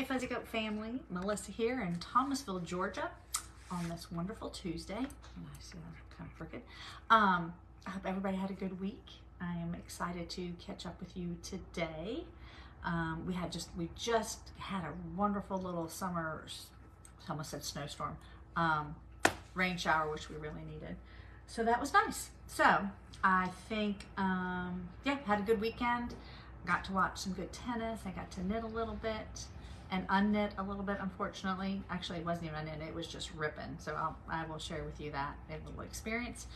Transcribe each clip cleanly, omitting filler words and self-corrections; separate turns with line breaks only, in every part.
Hey Fuzzy Goat family, Melissa here in Thomasville, Georgia on this wonderful Tuesday. And I see I'm kind of crooked. I hope everybody had a good week. I am excited to catch up with you today. We just had a wonderful little summer, I almost said snowstorm, rain shower, which we really needed. So that was nice. So I think, yeah, had a good weekend. Got to watch some good tennis. I got to knit a little bit and unknit a little bit, unfortunately. Actually, it wasn't even unknit, it was just ripping. So I will share with you that little experience.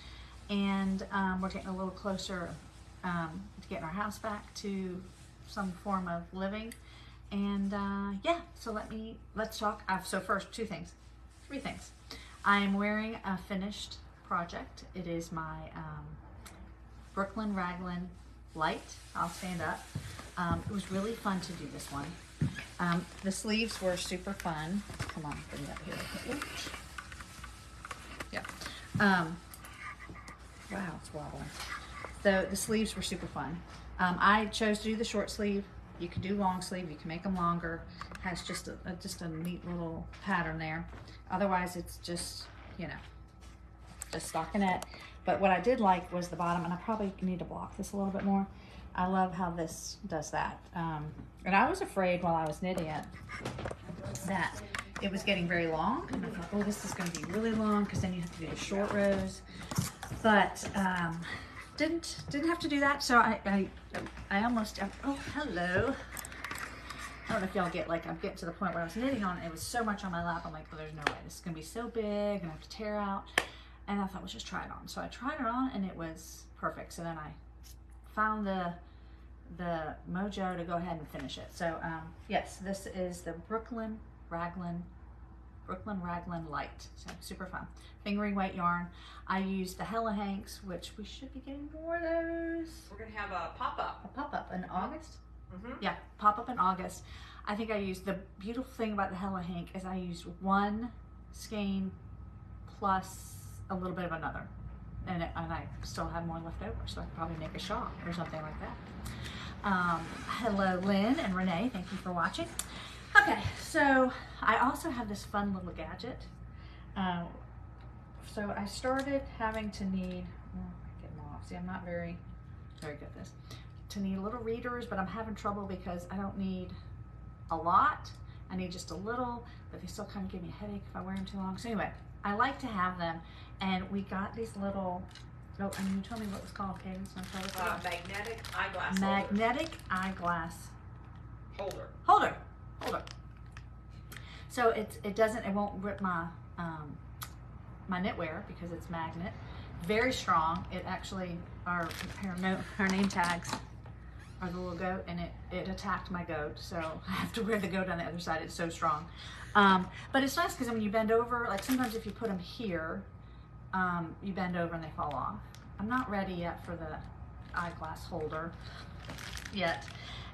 And we're getting a little closer to getting our house back to some form of living. And yeah, so let's talk. So first, three things. I am wearing a finished project. It is my Brooklyn Raglan light. I'll stand up. It was really fun to do this one. The sleeves were super fun. Come on, bring it up here. Oops. Yeah. Wow, it's wobbling. So the sleeves were super fun. I chose to do the short sleeve. You can do long sleeve. You can make them longer. It has just a neat little pattern there. Otherwise, it's just, you know, just stockinette. But what I did like was the bottom, and I probably need to block this a little bit more. I love how this does that. And I was afraid while I was knitting it that it was getting very long. And I thought, oh, this is going to be really long because then you have to do the short rows. But didn't have to do that. So I almost, oh, hello. I don't know if y'all get, like, I'm getting to the point where I was knitting on it. It was so much on my lap. I'm like, well, there's no way. This is going to be so big and I have to tear out. And I thought, let's just try it on. So I tried it on and it was perfect. So then I found the mojo to go ahead and finish it. So yes, this is the Brooklyn Raglan light. So super fun. Fingering weight yarn. I used the Hella Hanks, which we should be getting more of those.
We're gonna have a pop-up.
A pop-up in August?
Mm-hmm.
Yeah, pop-up in August. I think I used, the beautiful thing about the Hella Hank is I used one skein plus a little bit of another. And I still have more left over, so I could probably make a shawl or something like that. Hello, Lynn and Renee. Thank you for watching. Okay, so I also have this fun little gadget. So I started having to need, get them off. See, I'm not very good at this. To need little readers, but I'm having trouble because I don't need a lot. I need just a little, but they still kind of give me a headache if I wear them too long. So anyway, I like to have them, and we got these little, oh, and you told me what it was called, Cadence.
Magnetic eyeglass
Magnetic eyeglass
holder.
Holder. So it won't rip my my knitwear because it's magnet. Very strong. It actually, our name tags are the little goat, and it attacked my goat, so I have to wear the goat on the other side. It's so strong. But it's nice because when you bend over, like sometimes if you put them here, you bend over and they fall off. I'm not ready yet for the eyeglass holder yet.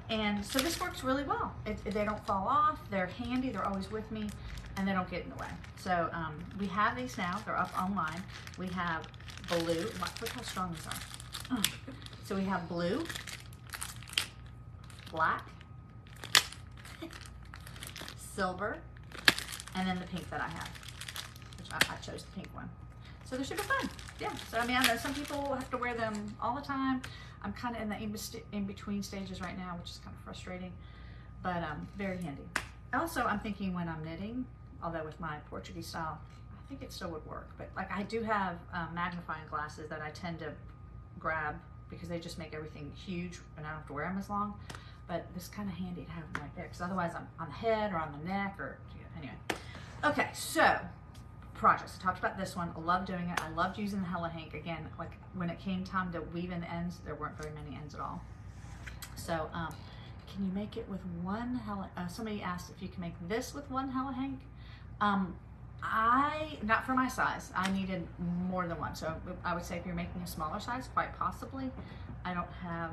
And so this works really well. They don't fall off, they're handy, they're always with me, and they don't get in the way. So we have these now, they're up online. We have blue, look how strong these are. So we have blue, black, silver, and then the pink that I have, which I chose the pink one. So they're super fun. Yeah, so I mean, I know some people have to wear them all the time. I'm kind of in the in-between stages right now, which is kind of frustrating, but very handy. Also, I'm thinking when I'm knitting, although with my Portuguese style, I think it still would work, but like I do have magnifying glasses that I tend to grab because they just make everything huge and I don't have to wear them as long. But it's kind of handy to have them right there because otherwise I'm on the head or on the neck or, anyway. Okay, so projects. I talked about this one. I love doing it. I loved using the Hella Hank. Again, like when it came time to weave in the ends, there weren't very many ends at all. So can you make it with one Hella, somebody asked if you can make this with one Hella Hank. Not for my size, I needed more than one. So I would say if you're making a smaller size, quite possibly. I don't have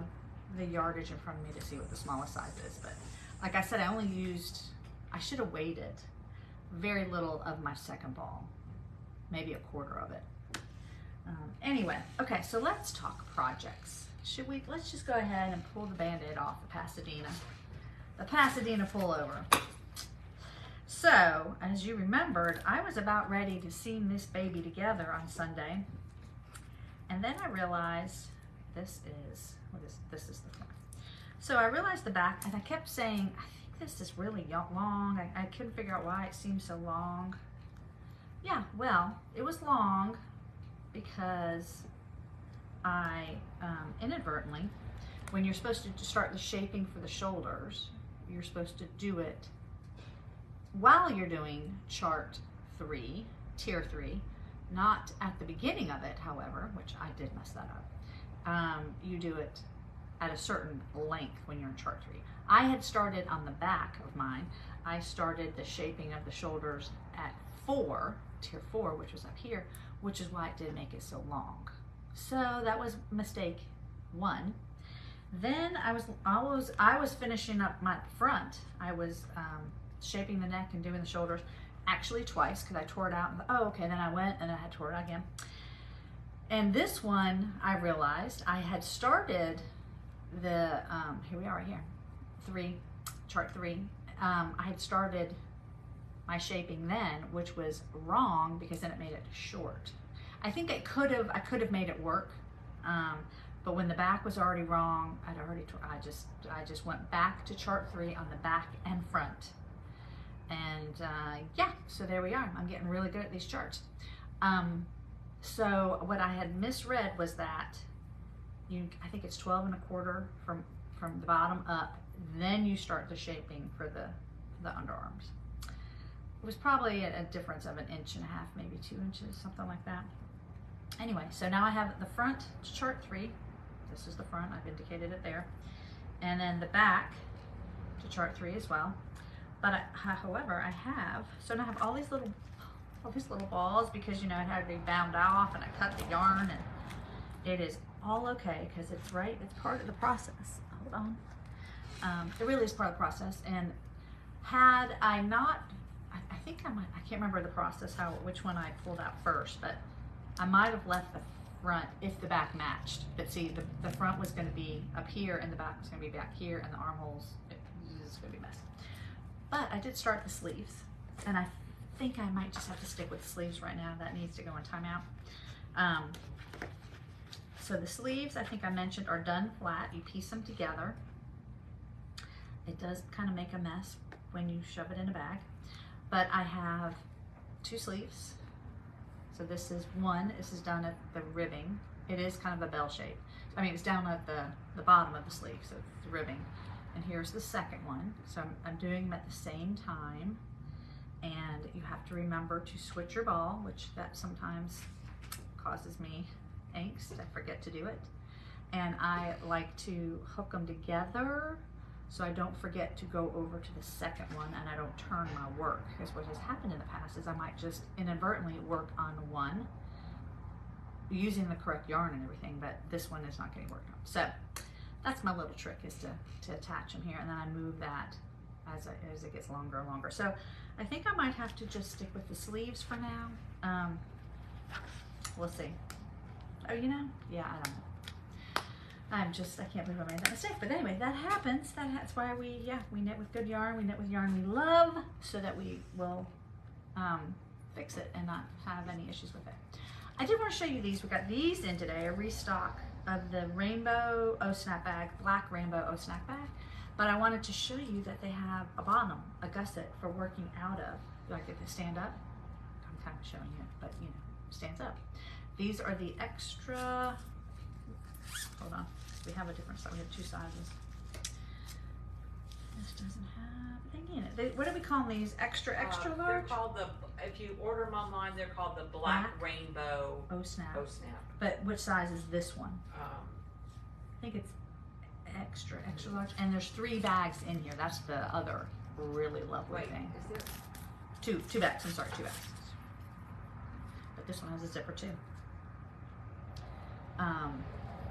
the yardage in front of me to see what the smallest size is, but like I said, I should have weighed it. Very little of my second ball, maybe a quarter of it. Anyway, okay, so let's talk projects. Let's just go ahead and pull the Band-Aid off the Pasadena pullover. So, as you remembered, I was about ready to seam this baby together on Sunday. And then I realized this is the front. So I realized the back, and I kept saying, I think this is really long. I couldn't figure out why it seemed so long. Yeah, well, it was long because I inadvertently, when you're supposed to start the shaping for the shoulders, you're supposed to do it while you're doing chart 3, tier 3, not at the beginning of it, however, which I did mess that up. You do it at a certain length when you're in chart 3. I had started on the back of mine. I started the shaping of the shoulders at 4, tier 4, which was up here, which is why it did make it so long. So that was mistake 1. Then I was finishing up my front. I was shaping the neck and doing the shoulders actually twice because I tore it out. And, oh, okay. Then I went and I had tore it out again. And this one, I realized I had started the here we are right here, chart 3. I had started my shaping then, which was wrong because then it made it short. I think I could have made it work, but when the back was already wrong, I just went back to chart 3 on the back and front, and yeah, so there we are. I'm getting really good at these charts. So what I had misread was that I think it's 12 1/4 from the bottom up, then you start the shaping for the underarms. It was probably a difference of 1.5 inches, maybe 2 inches, something like that. Anyway, so now I have the front to chart 3. This is the front, I've indicated it there. And then the back to chart 3 as well. But however, I have all these little balls because, you know, it had to be bound off, and I cut the yarn, and it is all okay because it's part of the process. Hold on. It really is part of the process. And had I not, I think I can't remember the process, which one I pulled out first, but I might have left the front if the back matched. But see, the front was going to be up here and the back was going to be back here, and the armholes, it's going to be messy. But I did start the sleeves, and I think I might just have to stick with the sleeves right now. That needs to go in timeout. So the sleeves, I think I mentioned, are done flat. You piece them together. It does kind of make a mess when you shove it in a bag. But I have 2 sleeves. So this is one. This is done at the ribbing. It is kind of a bell shape. I mean, it's down at the bottom of the sleeve, so it's the ribbing. And here's the second one. So I'm doing them at the same time. And you have to remember to switch your ball, which that sometimes causes me angst. I forget to do it. And I like to hook them together so I don't forget to go over to the second one and I don't turn my work. Because what has happened in the past is I might just inadvertently work on one using the correct yarn and everything, but this one is not getting worked on. So that's my little trick, is to attach them here, and then I move that as it gets longer and longer. So I think I might have to just stick with the sleeves for now. We'll see. Oh, you know, yeah, I don't know. I can't believe I made that mistake. But anyway, that happens. That's why we knit with good yarn. We knit with yarn we love, so that we will fix it and not have any issues with it. I did want to show you these. We got these in today, a restock of the rainbow O-snap bag, black rainbow O-snap bag. But I wanted to show you that they have a bottom, a gusset for working out of. Do I get to stand up? I'm kind of showing you, but you know, stands up. These are the extra, hold on, we have a different size, we have 2 sizes. This doesn't have a thing in it. What do we call these? Extra large?
They're called if you order them online, they're called the Black Rainbow
O-snap.
O-snap.
But which size is this one? I think it's extra large. And there's 3 bags in here. That's the other really lovely thing.
Is there?
2 bags, I'm sorry, 2 bags. But this one has a zipper too.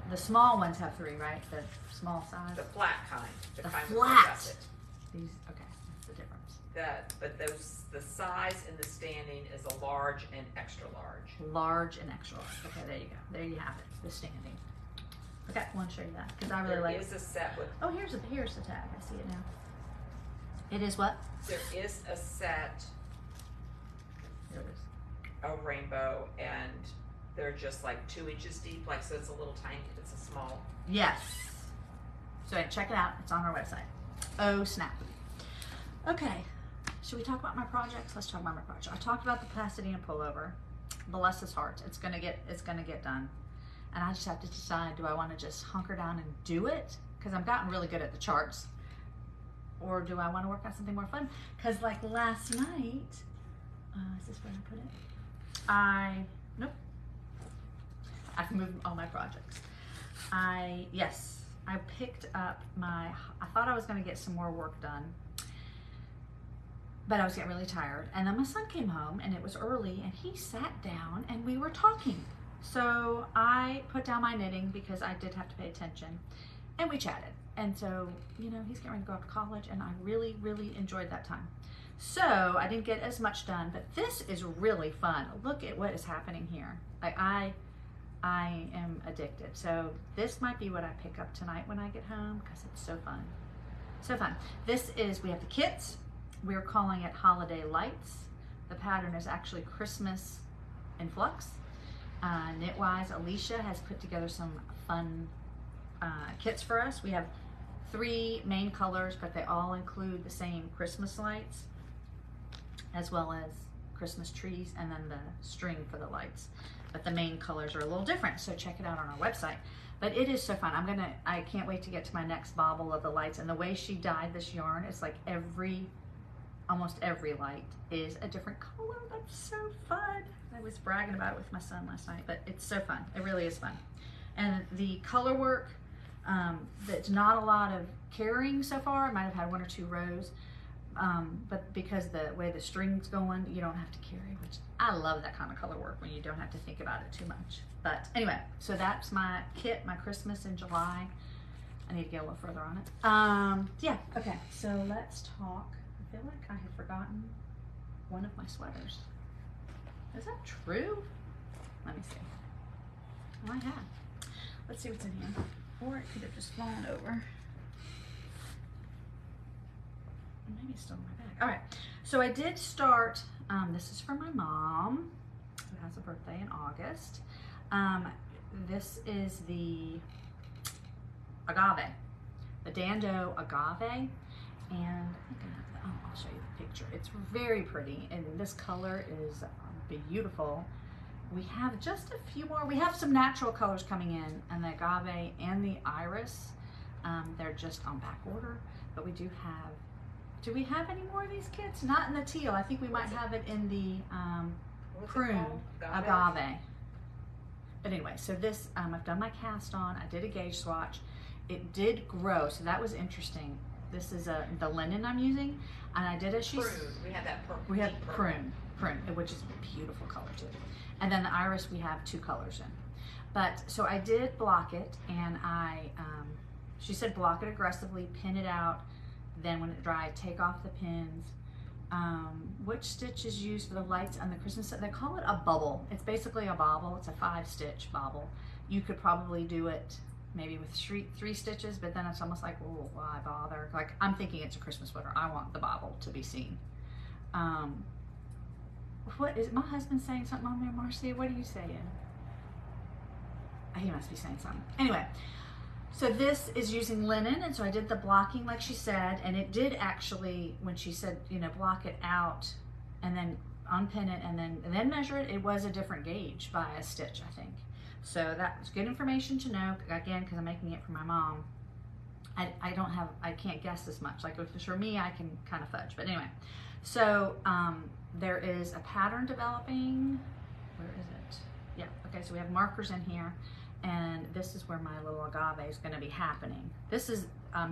The small ones have 3, right? The small size.
The flat kind.
The flat. These, okay, that's the difference.
But the size and the standing is a large and extra large.
Large and extra large. Okay, there you go. There you have it. The standing. Okay, I want to show you that because I really like.
There is a set with.
Oh, here's the tag. I see it now. It is what?
There is a set
Here it is.
of rainbow, and they're just like 2 inches deep, like, so it's a little tiny, it's a small.
Yes. So check it out. It's on our website. Oh, snap. Okay. Should we talk about my projects? Let's talk about my project. I talked about the Pasadena pullover. Bless his heart. It's gonna get done. And I just have to decide, do I want to just hunker down and do it? Because I've gotten really good at the charts. Or do I want to work on something more fun? Because like last night, is this where I put it? Nope. I've moved all my projects. I picked up I thought I was going to get some more work done, but I was getting really tired. And then my son came home and it was early and he sat down and we were talking. So I put down my knitting because I did have to pay attention, and we chatted. And so, you know, he's getting ready to go off to college, and I really, really enjoyed that time. So I didn't get as much done, but this is really fun. Look at what is happening here. Like I am addicted. So this might be what I pick up tonight when I get home because it's so fun. So fun. We have the kits. We're calling it Holiday Lights. The pattern is actually Christmas in Flux. Knitwise, Alicia has put together some fun kits for us. We have 3 main colors, but they all include the same Christmas lights as well as Christmas trees, and then the string for the lights. But the main colors are a little different, so check it out on our website. But it is so fun. I can't wait to get to my next bauble of the lights. And the way she dyed this yarn, it's like almost every light is a different color. That's so fun. I was bragging about it with my son last night, but it's so fun. It really is fun. And the color work, that's not a lot of carrying so far. I might have had 1 or 2 rows, but because the way the string's going, you don't have to carry, which I love that kind of color work when you don't have to think about it too much. But anyway, so that's my kit, my Christmas in July. I need to get a little further on it. Yeah, okay, so let's talk. I feel like I had forgotten one of my sweaters. Is that true? Let me see. Oh, I have. Let's see what's in here. Or it could have just fallen over. Maybe it's still in my bag. All right, so I did start, this is for my mom, who has a birthday in August. This is the agave, the Dando agave. And I think I'll show you the picture. It's very pretty, and this color is beautiful. We have just a few more. We have some natural colors coming in, and the agave and the iris. They're just on back order, but we do have. Do we have any more of these kits? Not in the teal. I think we might have it in the prune agave. But anyway, so this I've done my cast on. I did a gauge swatch. It did grow, so that was interesting. This is the linen I'm using, and I did as she
Prune. We have that purple.
We have prune, which is a beautiful color too. And then the iris we have 2 colors in. But so I did block it, and she said block it aggressively, pin it out. Then when it dries, take off the pins. Which stitch is used for the lights on the Christmas set? They call it a bubble. It's basically a bobble. It's a 5-stitch bobble. You could probably do it maybe with 3 stitches, but then it's almost like, oh, why bother? Like, I'm thinking it's a Christmas sweater. I want the bobble to be seen. What is my husband saying something on there, Marcy? What are you saying? He must be saying something. Anyway, so this is using linen, and so I did the blocking like she said, and it did actually, when she said, you know, block it out and then unpin it and then measure it, it was a different gauge by a stitch, I think. So that was good information to know, again, because I'm making it for my mom. I can't guess as much. Like if it's for me, I can kind of fudge. But anyway, so there is a pattern developing. Where is it? Yeah, okay, so we have markers in here, and this is where my little agave is gonna be happening. This is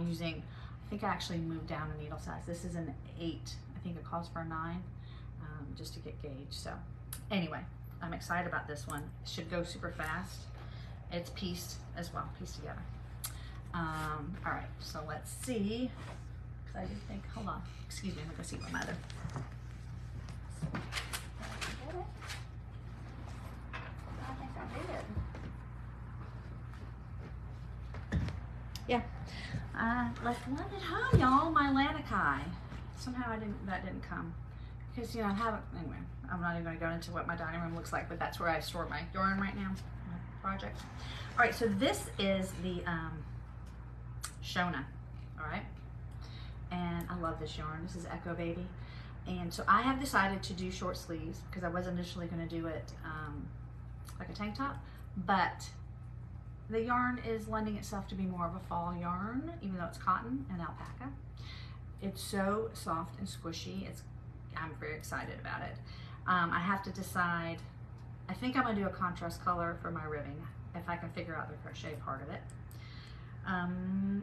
using, I think I actually moved down a needle size. This is an 8. I think it calls for a 9, just to get gauge. So anyway, I'm excited about this one. It should go super fast. It's pieced as well, pieced together. All right, so let's see. Cause I did think, hold on, excuse me, I'm gonna go see my mother. I think I did. Yeah, I left one at home, y'all, my Lanikai. somehow that didn't come. Because, you know, I haven't, anyway, I'm not even going to go into what my dining room looks like, but that's where I store my yarn right now, my projects. All right, so this is the Shona, all right? And I love this yarn. This is Echo Baby. And so I have decided to do short sleeves because I was initially going to do it like a tank top, but the yarn is lending itself to be more of a fall yarn, even though it's cotton and alpaca. It's so soft and squishy. I'm very excited about it. I have to decide, I think I'm gonna do a contrast color for my ribbing, if I can figure out the crochet part of it.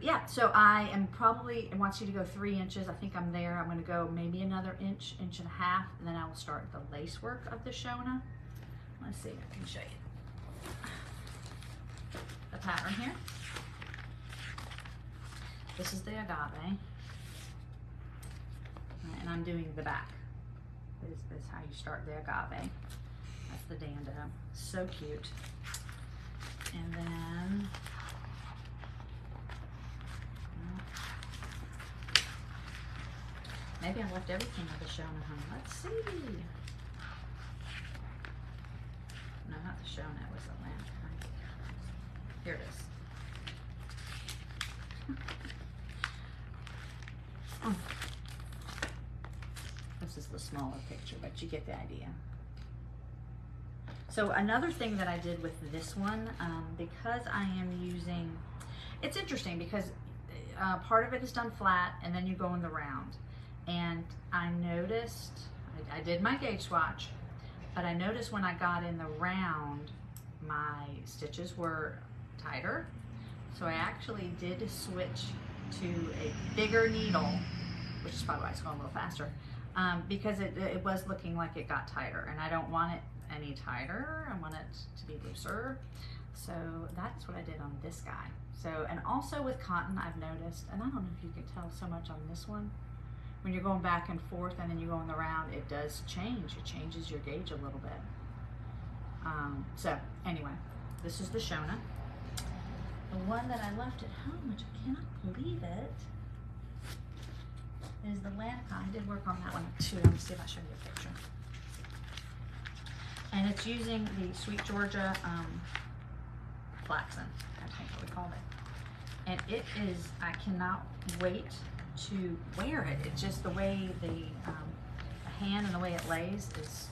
Yeah, so I am probably, it wants you to go 3 inches. I think I'm there. I'm gonna go maybe another inch, inch and a half, and then I will start the lace work of the Shona. Let's see if I can show you the pattern here. This is the agave. And I'm doing the back. This is how you start the agave. That's the dando. So cute. And then maybe I left everything of the Shona home. Let's see. No, not the Shona. It was the lamp. Here it is. This is the smaller picture, but you get the idea. So another thing that I did with this one, because I am using, it's interesting because part of it is done flat and then you go in the round. And I noticed, I did my gauge swatch, but I noticed when I got in the round, my stitches were tighter. So I actually did switch to a bigger needle, which is probably why it's going a little faster. Because it was looking like it got tighter, and I don't want it any tighter. I want it to be looser. So that's what I did on this guy. So, and also with cotton, I've noticed, and I don't know if you can tell so much on this one, when you're going back and forth and then you go in the round, it does change. It changes your gauge a little bit. So anyway, this is the Shona. The one that I left at home, which I cannot believe it, is the Lanica. I did work on that one too. Let me see if I show you a picture. And it's using the Sweet Georgia flaxen, I think what we called it. And it is, I cannot wait to wear it. It's just the way the hand and the way it lays is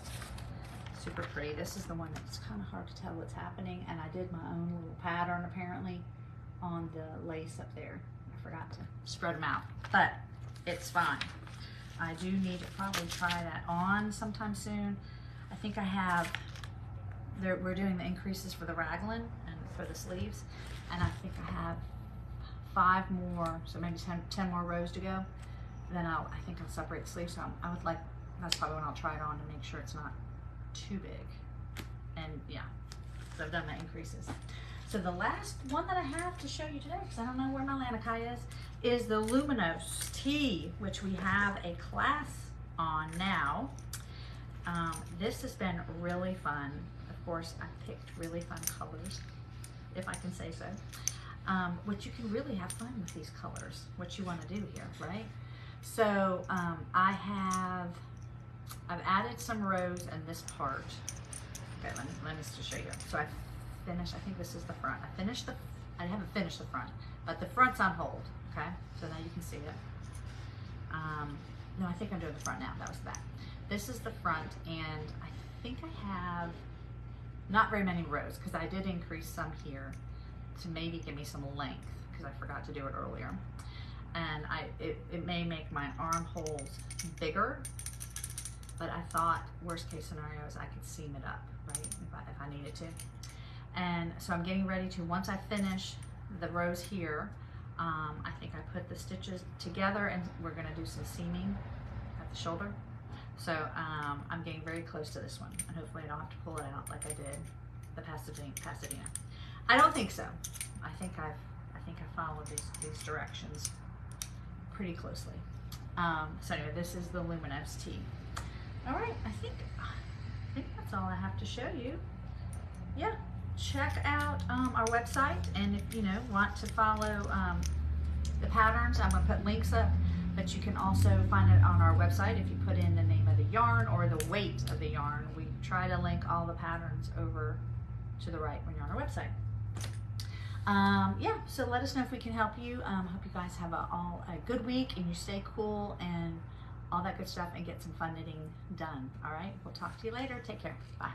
super pretty. This is the one that's kind of hard to tell what's happening, and I did my own little pattern apparently on the lace up there. I forgot to spread them out, but it's fine. I do need to probably try that on sometime soon. I think I have, we're doing the increases for the raglan and for the sleeves, and I think I have 5 more, so maybe 10 more rows to go. Then I think I'll separate the sleeves. So I would like, that's probably when I'll try it on to make sure it's not too big. And yeah, so I've done my increases. So the last one that I have to show you today, because I don't know where my Lanica is the Lumino Tea, which we have a class on now. This has been really fun. Of course, I picked really fun colors, if I can say so. Which you can really have fun with these colors, what you want to do here, right? So I've added some rows in this part. Okay, let me just show you. So I finished, I think this is the front. I haven't finished the front, but the front's on hold, okay? So now you can see it. No, I think I'm doing the front now. That was the back. This is the front, and I think I have not very many rows because I did increase some here to maybe give me some length because I forgot to do it earlier. And it may make my armholes bigger, but I thought worst case scenario is I could seam it up, right, if I needed to. And so I'm getting ready to, once I finish the rows here, I think I put the stitches together and we're gonna do some seaming at the shoulder. So I'm getting very close to this one, and hopefully I don't have to pull it out like I did the Pasadena. I don't think so. I think I followed these directions pretty closely. So anyway, this is the Lumino Tea. All right, I think that's all I have to show you. Yeah, check out our website, and if you want to follow the patterns, I'm gonna put links up but you can also find it on our website if you put in the name of the yarn or the weight of the yarn. We try to link all the patterns over to the right when you're on our website. Yeah, so let us know if we can help you. Hope you guys have all a good week and you stay cool and all that good stuff and get some fun knitting done. All right, we'll talk to you later. Take care. Bye.